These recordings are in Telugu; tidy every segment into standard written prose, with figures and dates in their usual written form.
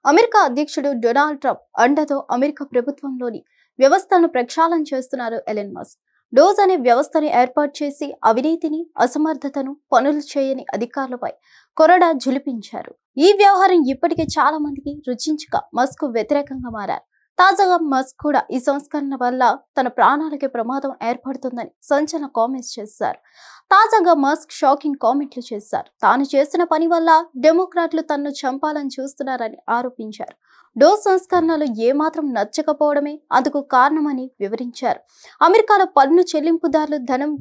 అమెరికా అధ్యక్షుడు డొనాల్డ్ ట్రంప్ అండతో అమెరికా ప్రభుత్వంలోని వ్యవస్థను ప్రక్షాళన చేస్తున్నారు ఎలన్ మస్క్. డోజ్ అనే వ్యవస్థని ఏర్పాటు చేసి అవినీతిని, అసమర్థతను, పనులు చేయని అధికారులపై కొరడా జులిపించారు. ఈ వ్యవహారం ఇప్పటికే చాలా మందికి రుచించక మస్క్ వ్యతిరేకంగా మారారు. తాజాగా మస్క్ కూడా ఈ సంస్కరణ వల్ల తన ప్రాణాలకి ప్రమాదం ఏర్పడుతుందని సంచలన కామెంట్స్ చేశారు. తాజాగా మస్క్ షాకింగ్ కామెంట్లు చేశారు. తాను చేసిన పని వల్ల డెమోక్రాట్లు తనను చంపాలని చూస్తున్నారని ఆరోపించారు. డోస్ సంస్కరణలు ఏమాత్రం నచ్చకపోవడమే అందుకు కారణమని వివరించారు. అమెరికాలో పన్ను చెల్లింపుదారులు ధనం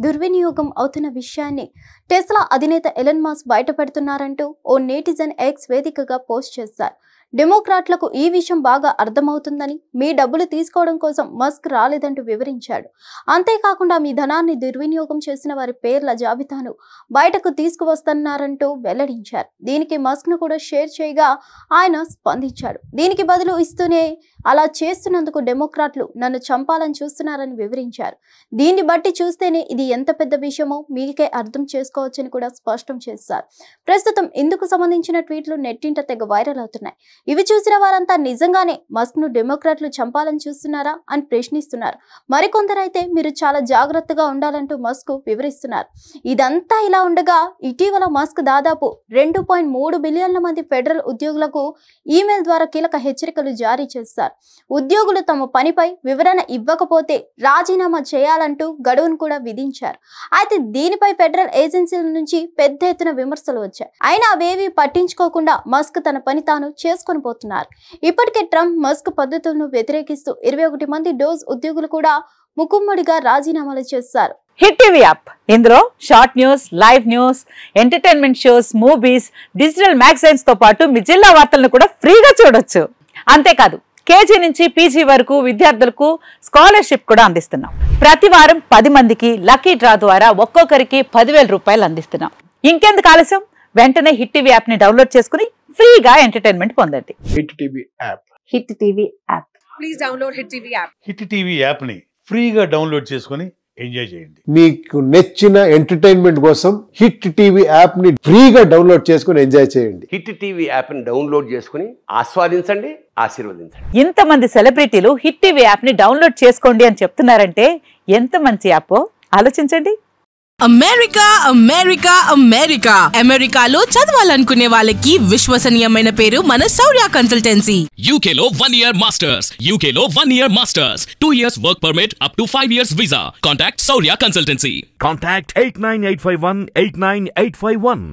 దుర్వినియోగం అవుతున్న విషయాన్ని టెస్లా అధినేత ఎలన్ మస్క్ బయటపెడుతున్నారంటూ ఓ నెటిజన్ ఎక్స్ వేదికగా పోస్ట్ చేశారు. డెమోక్రాట్లకు ఈ విషయం బాగా అర్థమవుతుందని, మీ డబ్బులు తీసుకోవడం కోసం మస్క్ రాలేదంటూ వివరించాడు. అంతేకాకుండా మీ ధనాన్ని దుర్వినియోగం చేసిన వారి పేర్ల జాబితాను బయటకు తీసుకువస్తున్నారంటూ వెల్లడించారు. దీనికి మస్క్ ను కూడా షేర్ చేయగా ఆయన స్పందించాడు. దీనికి బదులు ఇస్తూనే అలా చేస్తున్నందుకు డెమోక్రాట్లు నన్ను చంపాలని చూస్తున్నారని వివరించారు. దీన్ని బట్టి చూస్తేనే ఇది ఎంత పెద్ద విషయమో మీకే అర్థం చేసుకోవచ్చని కూడా స్పష్టం చేశారు. ప్రస్తుతం ఇందుకు సంబంధించిన ట్వీట్లు నెట్టింట తెగ వైరల్ అవుతున్నాయి. ఇవి చూసిన వారంతా నిజంగానే మస్క్ ను డెమోక్రాట్లు చంపాలని చూస్తున్నారా అని ప్రశ్నిస్తున్నారు. మరికొందరైతే మీరు చాలా జాగ్రత్తగా ఉండాలంటూ మస్క్ వివరిస్తున్నారు. ఇదంతా ఇలా ఉండగా ఇటీవల మస్క్ దాదాపు 2.3 బిలియన్ల మంది ఫెడరల్ ఉద్యోగులకు ఈమెయిల్ ద్వారా కీలక హెచ్చరికలు జారీ చేశారు. ఉద్యోగులు తమ పనిపై వివరణ ఇవ్వకపోతే రాజీనామా చేయాలంటూ గడువును కూడా విధించారు. అయితే దీనిపై ఫెడరల్ ఏజెన్సీల నుంచి పెద్ద ఎత్తున విమర్శలు వచ్చాయి. అయినా అవేవి పట్టించుకోకుండా మస్క్ తన పని తాను చేసుకొని పోతున్నారు. ఇప్పటికే ట్రంప్ మస్క్ పద్ధతులను వ్యతిరేకిస్తూ 21 మంది డోజ్ ఉద్యోగులు కూడా ముకుమ్మడిగా రాజీనామాలు చేశారు. హిట్ టీవీ యాప్ ఇందులో short news, live news, entertainment shows, movies, digital magazines తో పాటు మీ జిల్లా వార్తలను కూడా ఫ్రీగా చూడొచ్చు. అంతేకాదు కేజీ నుంచి పీజీ వరకు విద్యార్థులకు స్కాలర్షిప్ కూడా అందిస్తున్నాం. ప్రతి వారం 10 మందికి లక్కీ డ్రా ద్వారా ఒక్కొక్కరికి 10,000 రూపాయలు అందిస్తున్నాం. ఇంకెందుకు ఆలస్యం, వెంటనే హిట్ టీవీ యాప్ ని డౌన్లోడ్ చేసుకుని ఫ్రీగా ఎంటర్టైన్మెంట్ పొందండి. Hit TV app. Hit TV app. Please download hit TV app. Hit TV app ని ఫ్రీగా డౌన్లోడ్ చేసుకుని ఎంజాయ్ చేయండి. మీకు నచ్చిన ఎంటర్టైన్మెంట్ కోసం హిట్ టీవీ యాప్ ని ఫ్రీగా డౌన్లోడ్ చేసుకుని ఎంజాయ్ చేయండి. హిట్ టీవీ యాప్ ని డౌన్లోడ్ చేసుకుని ఆస్వాదించండి, ఆశీర్వదించండి. ఇంతమంది సెలబ్రిటీలు హిట్ టీవీ యాప్ ని డౌన్లోడ్ చేసుకోండి అని చెప్తున్నారంటే ఎంత మంచి యాప్ ఆలోచించండి. అమెరికా అమెరికా అమెరికా అమెరికాలో చదవాలనుకునే వాళ్ళకి విశ్వసనీయమైన పేరు మన శౌర్య కన్సల్టెన్సీ. UK లో 1 year masters, UK లో 1 year masters, 2 years work permit up to 5 years visa. Contact Saurya Consultancy. Contact 89851 89851.